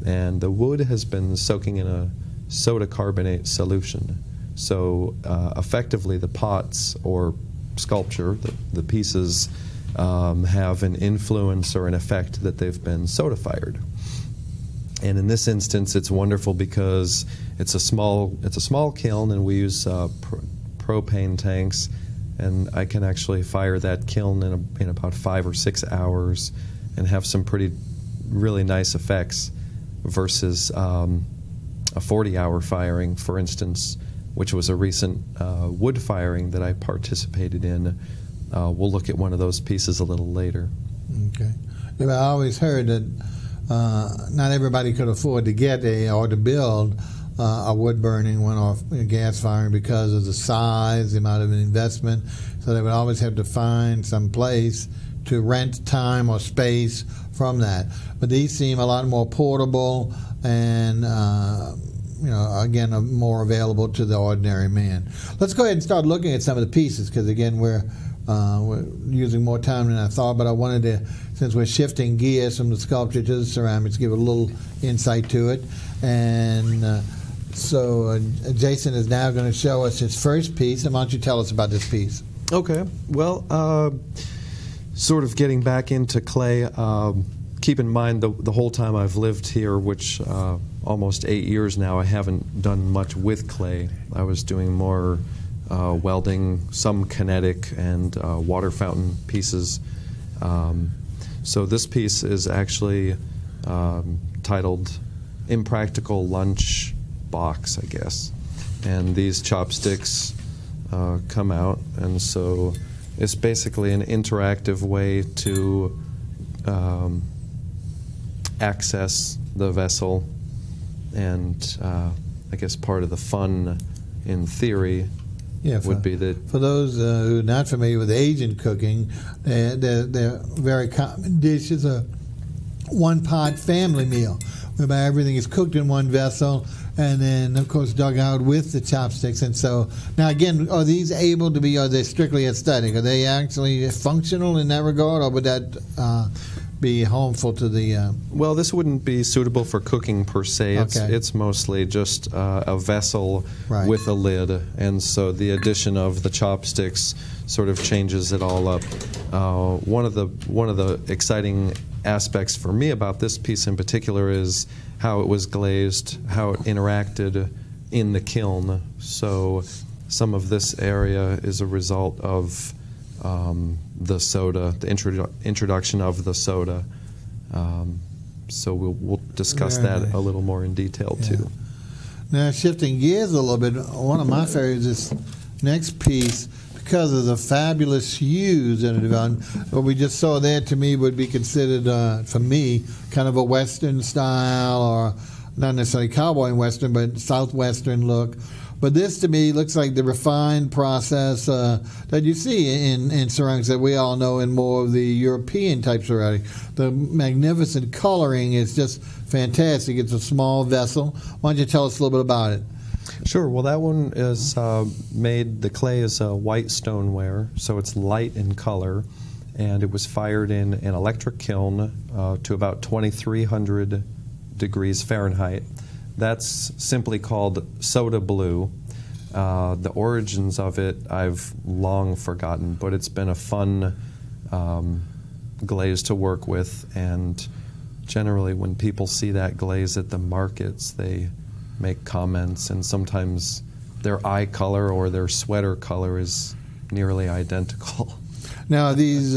and the wood has been soaking in a soda carbonate solution. So effectively the pots or sculpture, the pieces, have an influence or an effect that they've been soda fired. And in this instance, it's wonderful because it's a small kiln, and we use propane tanks, and I can actually fire that kiln in about 5 or 6 hours and have some really nice effects versus a 40-hour firing, for instance, which was a recent wood firing that I participated in. We'll look at one of those pieces a little later. Okay. Yeah, I always heard that not everybody could afford to get or to build a wood-burning one or a gas firing because of the size, the amount of an investment. So they would always have to find some place to rent time or space from that. But these seem a lot more portable and, again, more available to the ordinary man. Let's go ahead and start looking at some of the pieces because, again, we're using more time than I thought, but I wanted to, since we're shifting gears from the sculpture to the ceramics, give a little insight to it. And so Jason is now going to show us his first piece. And why don't you tell us about this piece? Okay. Well, sort of getting back into clay, keep in mind the whole time I've lived here, which almost 8 years now, I haven't done much with clay. I was doing more welding, some kinetic and water fountain pieces. So this piece is actually titled Impractical Lunch Box, I guess. And these chopsticks come out, and so it's basically an interactive way to access the vessel, and I guess part of the fun in theory would be that... For those who are not familiar with Asian cooking, their very common dish is a one-pot family meal, whereby everything is cooked in one vessel and then, of course, dug out with the chopsticks. And so, now again, are these able to be, are they strictly aesthetic? Are they actually functional in that regard, or would that be harmful to the... Well, this wouldn't be suitable for cooking per se. It's mostly just a vessel with a lid, and so the addition of the chopsticks sort of changes it all up. One of the exciting aspects for me about this piece in particular is how it was glazed, how it interacted in the kiln. So some of this area is a result of the soda, the introduction of the soda. So we'll discuss that a little more in detail too. Now, shifting gears a little bit, one of my favorites is this next piece, because of the fabulous hues that are developed. What we just saw there, to me, would be considered, for me, kind of a Western style, or not necessarily cowboy and Western, but Southwestern look. But this, to me, looks like the refined process that you see in ceramics that we all know in more of the European type ceramic. The magnificent coloring is just fantastic. It's a small vessel. Why don't you tell us a little bit about it? Sure. Well, that one is made, the clay is a white stoneware, so it's light in color, and it was fired in an electric kiln to about 2,300 degrees Fahrenheit. That's simply called soda blue. The origins of it I've long forgotten, but it's been a fun glaze to work with, and generally when people see that glaze at the markets, they make comments, and sometimes their eye color or their sweater color is nearly identical. Now, these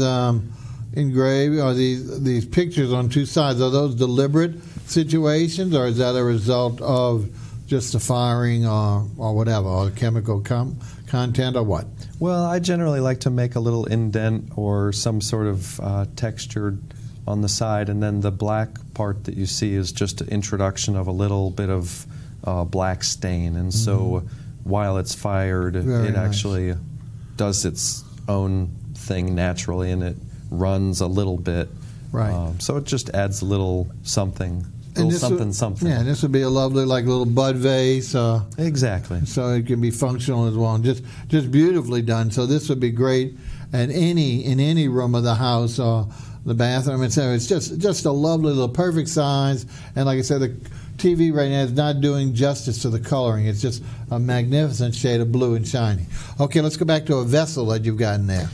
engraved, or these pictures on two sides, are those deliberate situations, or is that a result of just the firing or whatever, or the chemical content, or what? Well, I generally like to make a little indent or some sort of texture on the side, and then the black part that you see is just an introduction of a little bit of black stain, and so while it's fired, it actually does its own thing naturally, and it runs a little bit. Right. So it just adds a little something. Something. Yeah, this would be a lovely, like, little bud vase. Exactly. So it can be functional as well, and just beautifully done. So this would be great in any room of the house or the bathroom, etc. It's just a lovely little perfect size, and like I said, the TV right now is not doing justice to the coloring. It's just a magnificent shade of blue and shiny. Okay, let's go back to a vessel that you've got in there.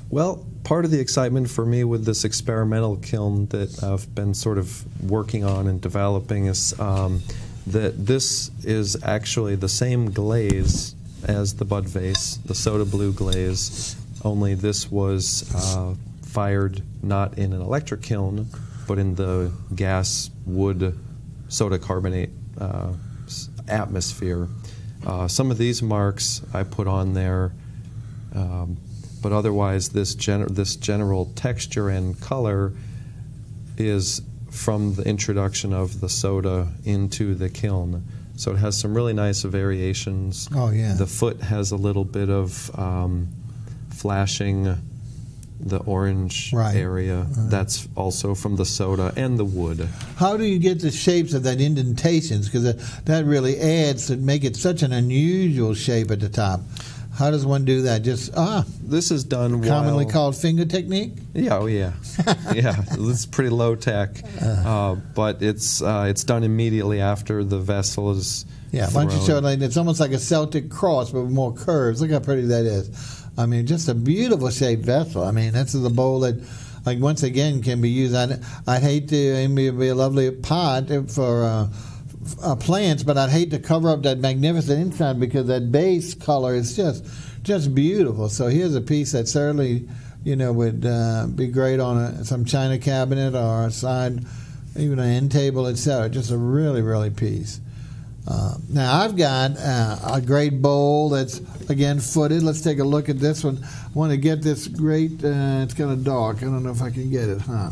Well, part of the excitement for me with this experimental kiln that I've been sort of working on and developing is that this is actually the same glaze as the bud vase, the soda blue glaze, only this was fired not in an electric kiln, but in the gas wood soda carbonate atmosphere. Some of these marks I put on there, but otherwise this general texture and color is from the introduction of the soda into the kiln. So it has some really nice variations. Oh, yeah. The foot has a little bit of flashing, the orange area. That's also from the soda and the wood. How do you get the shapes of that indentations? Because that really adds to make it such an unusual shape at the top. How does one do that? Just this is done commonly called finger technique. Yeah, oh yeah, yeah. It's pretty low tech, but it's done immediately after the vessel is. Yeah, why don't you show it? It's almost like a Celtic cross, but with more curves. Look how pretty that is. I mean, just a beautiful shaped vessel. I mean, this is a bowl that, like, once again, can be used. I'd hate to. It would be a lovely pot for. Plants, but I'd hate to cover up that magnificent inside because that base color is just beautiful. So here's a piece that certainly, would be great on some china cabinet or a side, even an end table, etc. Just a really, really piece. Now I've got a great bowl that's again footed. Let's take a look at this one. I want to get this great. It's kind of dark. I don't know if I can get it, huh?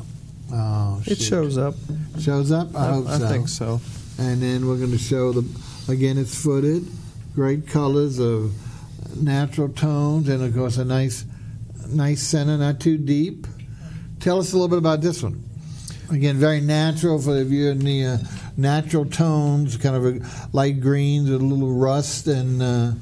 Oh, it shows up. Shows up? I hope so. I think so. And then we're going to show again, it's footed, great colors of natural tones, and of course a nice center, not too deep. Tell us a little bit about this one. Again, very natural for if you're in the natural tones, kind of light greens with a little rust and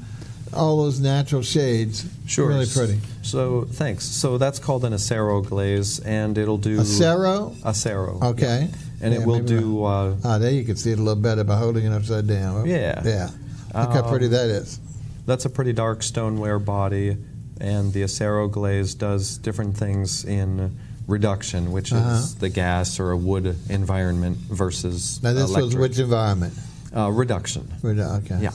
all those natural shades. Sure. Really pretty. So, thanks. So that's called an acero glaze, and it'll do... Acero? Acero. Okay. Yeah. And it will do... there you can see it a little better by holding it upside down. Yeah. Yeah. Look how pretty that is. That's a pretty dark stoneware body, and the acero glaze does different things in reduction, which is the gas or a wood environment versus now this electric. was which environment? Reduction. Okay. Yeah.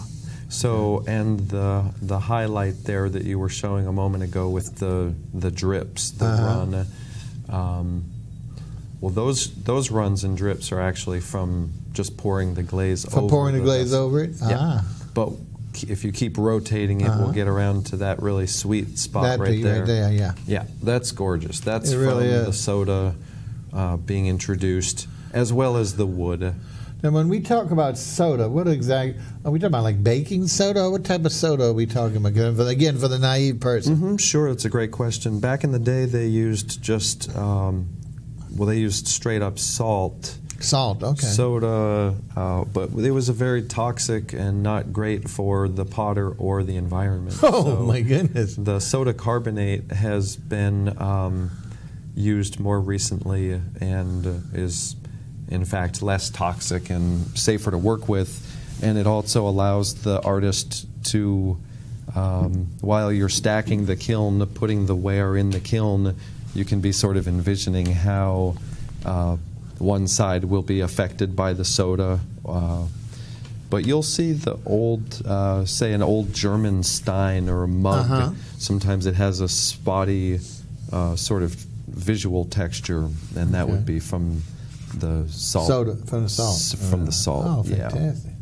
So, and the highlight there that you were showing a moment ago with the drips, the run, well, those runs and drips are actually from just pouring the glaze over. From pouring the glaze vessel. over it? Yeah. But if you keep rotating it, we'll get around to that really sweet spot right there. Right there, yeah. Yeah, that's gorgeous. That's really from the soda being introduced, as well as the wood. Now, when we talk about soda, what exactly are we talking about? Like baking soda? What type of soda are we talking about? Again, for the naive person. Sure, it's a great question. Back in the day, they used just they used straight up salt. Salt, okay. Soda, but it was a very toxic and not great for the potter or the environment. Oh, so my goodness. The soda carbonate has been used more recently and is, in fact, less toxic and safer to work with. And it also allows the artist to, while you're stacking the kiln, putting the ware in the kiln, you can be sort of envisioning how one side will be affected by the soda. But you'll see the old, say an old German stein or a mug. Sometimes it has a spotty sort of visual texture, and that would be from the salt. Soda, from the salt. From the salt, oh, fantastic.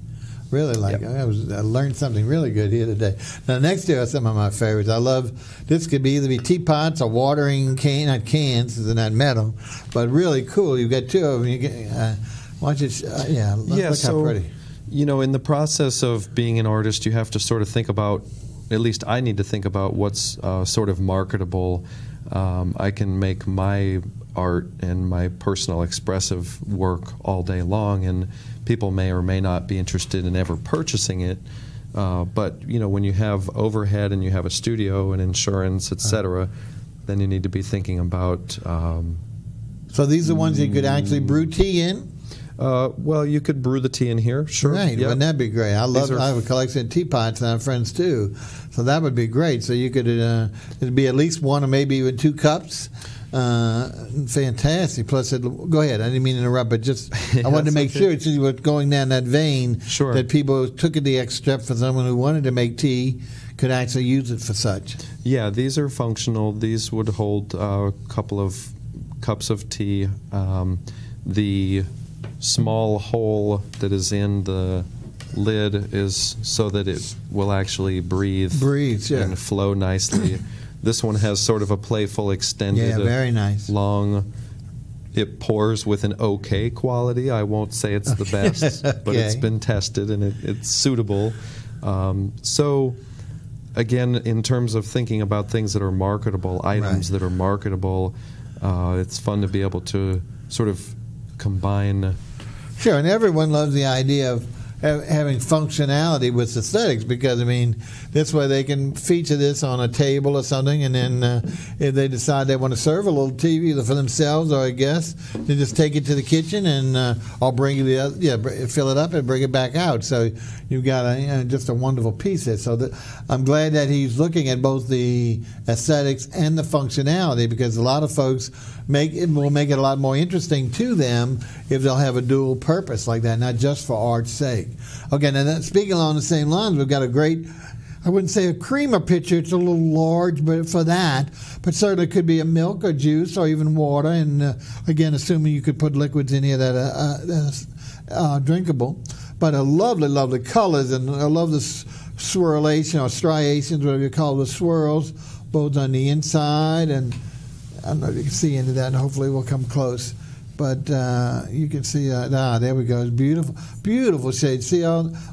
Really like I learned something really good here today. Now, next to us, some of my favorites. I love, this could either be teapots or watering not cans, they're not metal, but really cool. You've got two of them. You get, watch it, look how pretty. You know, in the process of being an artist, you have to sort of think about, at least I need to think about what's sort of marketable. I can make my art and my personal expressive work all day long, and people may or may not be interested in ever purchasing it. But you know, when you have overhead and you have a studio and insurance, etc., then you need to be thinking about. So these are ones you could actually brew tea in. Well, you could brew the tea in here, sure. Right, Yep. wouldn't that be great? I have a collection of teapots, and I have friends too, so that would be great. So you could it'd be at least 1 or maybe even 2 cups. Fantastic. Plus, go ahead. I didn't mean to interrupt, but just I wanted to make sure, since you were going down that vein, sure, that people took it the extra step for someone who wanted to make tea could actually use it for such. Yeah, these are functional. These would hold a couple of cups of tea. The small hole that is in the lid is so that it will actually breathe yeah, and flow nicely. This one has sort of a playful, extended, very nice, long. It pours with an okay quality. I won't say it's the best, but it's been tested and it's suitable. So, again, in terms of thinking about things that are marketable, items that are marketable, it's fun to be able to sort of combine. Sure, and everyone loves the idea of having functionality with aesthetics, because I mean this way they can feature this on a table or something, and then if they decide they want to serve a little tea either for themselves or a guest, they just take it to the kitchen and I'll bring you fill it up and bring it back out. So you've got just a wonderful piece there. So I'm glad that he's looking at both the aesthetics and the functionality, because a lot of folks will make it a lot more interesting to them if they'll have a dual purpose like that, not just for art's sake. Okay, now speaking along the same lines, we've got a great, I wouldn't say a creamer pitcher, it's a little large but for that, but certainly could be a milk or juice or even water, and again, assuming you could put liquids in here that are drinkable. But a lovely, lovely colors, and I love the swirlation or striations, whatever you call the swirls, both on the inside, and I don't know if you can see into that, and hopefully we'll come close. But you can see, there we go. It's beautiful, beautiful shade. See,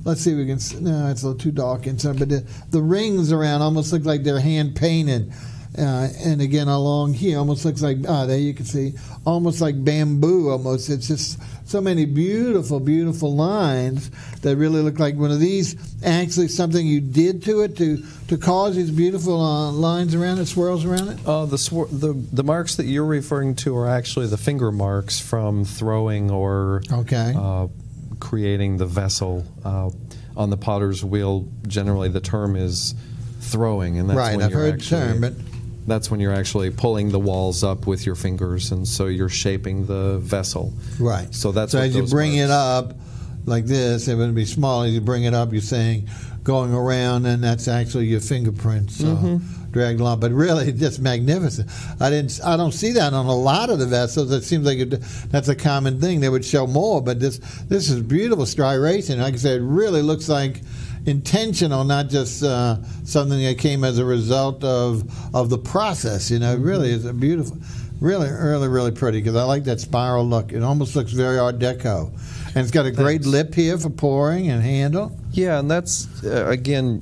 let's see if we can. No, it's a little too dark inside. But the rings around almost look like they're hand painted. And again, along here, almost looks like, there you can see, almost like bamboo almost. It's just so many beautiful, beautiful lines that really look like one of these actually something you did to it to cause these beautiful lines around it, swirls around it? The marks that you're referring to are actually the finger marks from throwing or creating the vessel. On the potter's wheel, generally the term is throwing, and that's right. when I've heard actually, the term, but that's when you're actually pulling the walls up with your fingers, and so you're shaping the vessel. Right. So that's so what as you bring marks. it up like this, it would be small. As you bring it up, you're saying going around, and that's actually your fingerprints dragged along. But really, just magnificent. I don't see that on a lot of the vessels. It seems like that's a common thing. They would show more, but this is beautiful striation. Like I said, it really looks like intentional, not just something that came as a result of the process. You know, it really is a beautiful, really, really, really pretty, because I like that spiral look. It almost looks very Art Deco. And it's got a great lip here for pouring and handle. Yeah, and that's, again,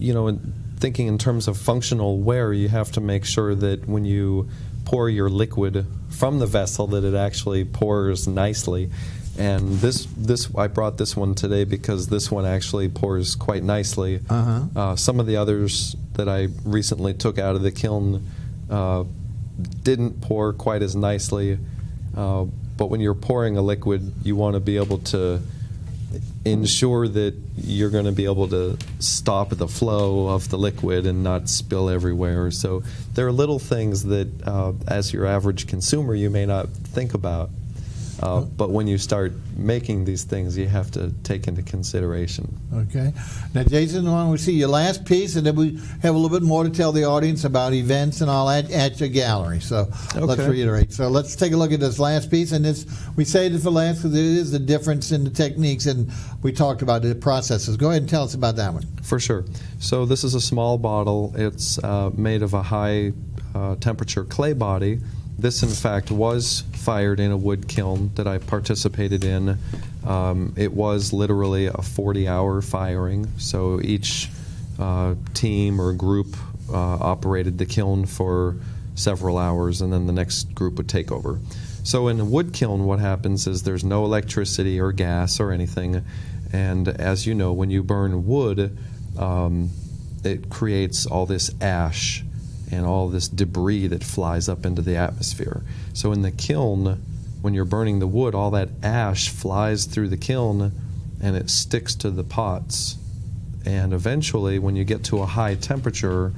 thinking in terms of functional wear, you have to make sure that when you pour your liquid from the vessel that it actually pours nicely. And this I brought this one today because this one actually pours quite nicely. Some of the others that I recently took out of the kiln didn't pour quite as nicely. But when you're pouring a liquid, you want to be able to ensure that you're going to be able to stop the flow of the liquid and not spill everywhere. So there are little things that, as your average consumer, you may not think about. But when you start making these things, you have to take into consideration. Okay. Now, Jason, why don't we see your last piece, and then we have a little bit more to tell the audience about events and all that at your gallery. So let's reiterate. So let's take a look at this last piece. And we saved it for last because it is the difference in the techniques, and we talked about the processes. Go ahead and tell us about that one. For sure. So this is a small bottle. It's made of a high temperature clay body. This, in fact, was fired in a wood kiln that I participated in. It was literally a 40-hour firing, so each team or group operated the kiln for several hours, and then the next group would take over. So in a wood kiln, what happens is there's no electricity or gas or anything, and as you know, when you burn wood, it creates all this ash and all this debris that flies up into the atmosphere. So in the kiln, when you're burning the wood, all that ash flies through the kiln and it sticks to the pots. And eventually, when you get to a high temperature,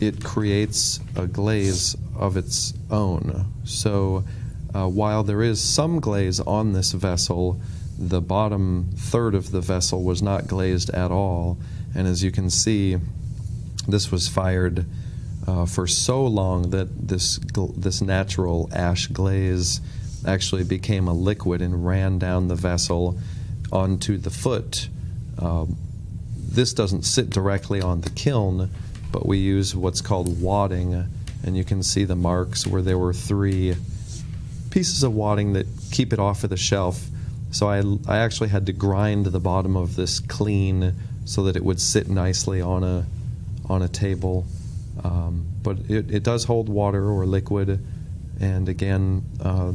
it creates a glaze of its own. So while there is some glaze on this vessel, the bottom third of the vessel was not glazed at all. And as you can see, this was fired for so long that this natural ash glaze actually became a liquid and ran down the vessel onto the foot. This doesn't sit directly on the kiln, but we use what's called wadding, and you can see the marks where there were 3 pieces of wadding that keep it off of the shelf. So I actually had to grind the bottom of this clean so that it would sit nicely on a table. But it does hold water or liquid, and again,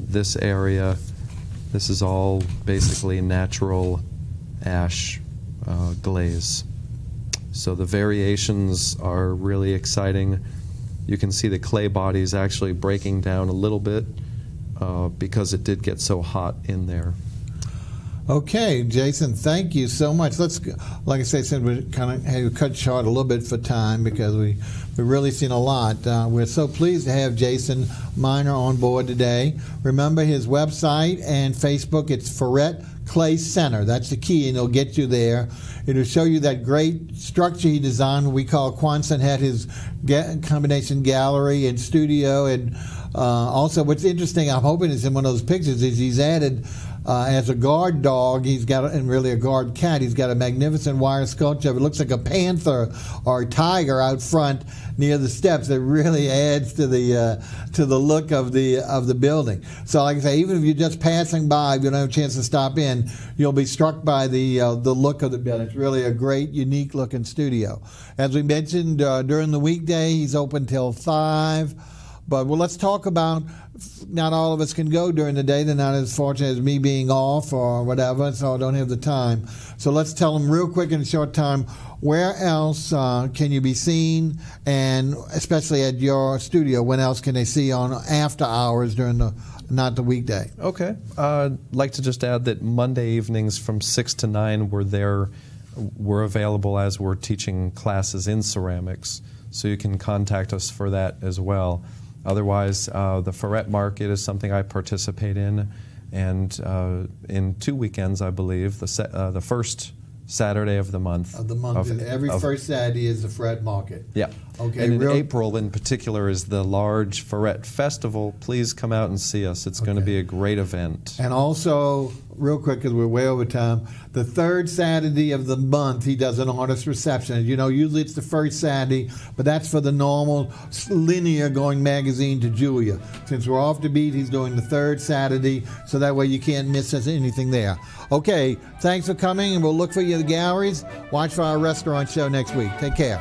this area, this is all basically natural ash glaze. So the variations are really exciting. You can see the clay bodies actually breaking down a little bit because it did get so hot in there. Okay, Jason, thank you so much. Let's, like I said, we kind of had to cut short a little bit for time because we've really seen a lot. We're so pleased to have Jason Minen on board today. Remember his website and Facebook, it's Ferret Clay Center. That's the key, and it'll get you there. It'll show you that great structure he designed. We call Quonset had his combination gallery and studio. And also what's interesting, I'm hoping it's in one of those pictures, is he's added as a guard dog, he's got, and really a guard cat, he's got a magnificent wire sculpture. It looks like a panther or a tiger out front near the steps. It really adds to the look of the building. So, like I say, even if you're just passing by, if you don't have a chance to stop in, you'll be struck by the look of the building. It's really a great, unique looking studio. As we mentioned, during the weekday, he's open till 5. But well, let's talk about, not all of us can go during the day. They're not as fortunate as me being off or whatever, so I don't have the time. So let's tell them real quick in a short time, where else can you be seen, and especially at your studio, when else can they see on after hours during not the weekday? Okay. I'd like to just add that Monday evenings from 6 to 9 we're available as we're teaching classes in ceramics, so you can contact us for that as well. Otherwise, the Ferret Market is something I participate in, and in 2 weekends, I believe, the first Saturday of the month. Every first Saturday is the Ferret Market. Yeah. Okay. And in April, in particular, is the large Ferret Festival. Please come out and see us. It's going to be a great event. And also, real quick, because we're way over time, the third Saturday of the month, he does an artist reception. You know, usually it's the first Saturday, but that's for the normal linear going magazine to Julia. Since we're off the beat, he's doing the third Saturday, so that way you can't miss anything there. Okay, thanks for coming, and we'll look for you at the galleries. Watch for our restaurant show next week. Take care.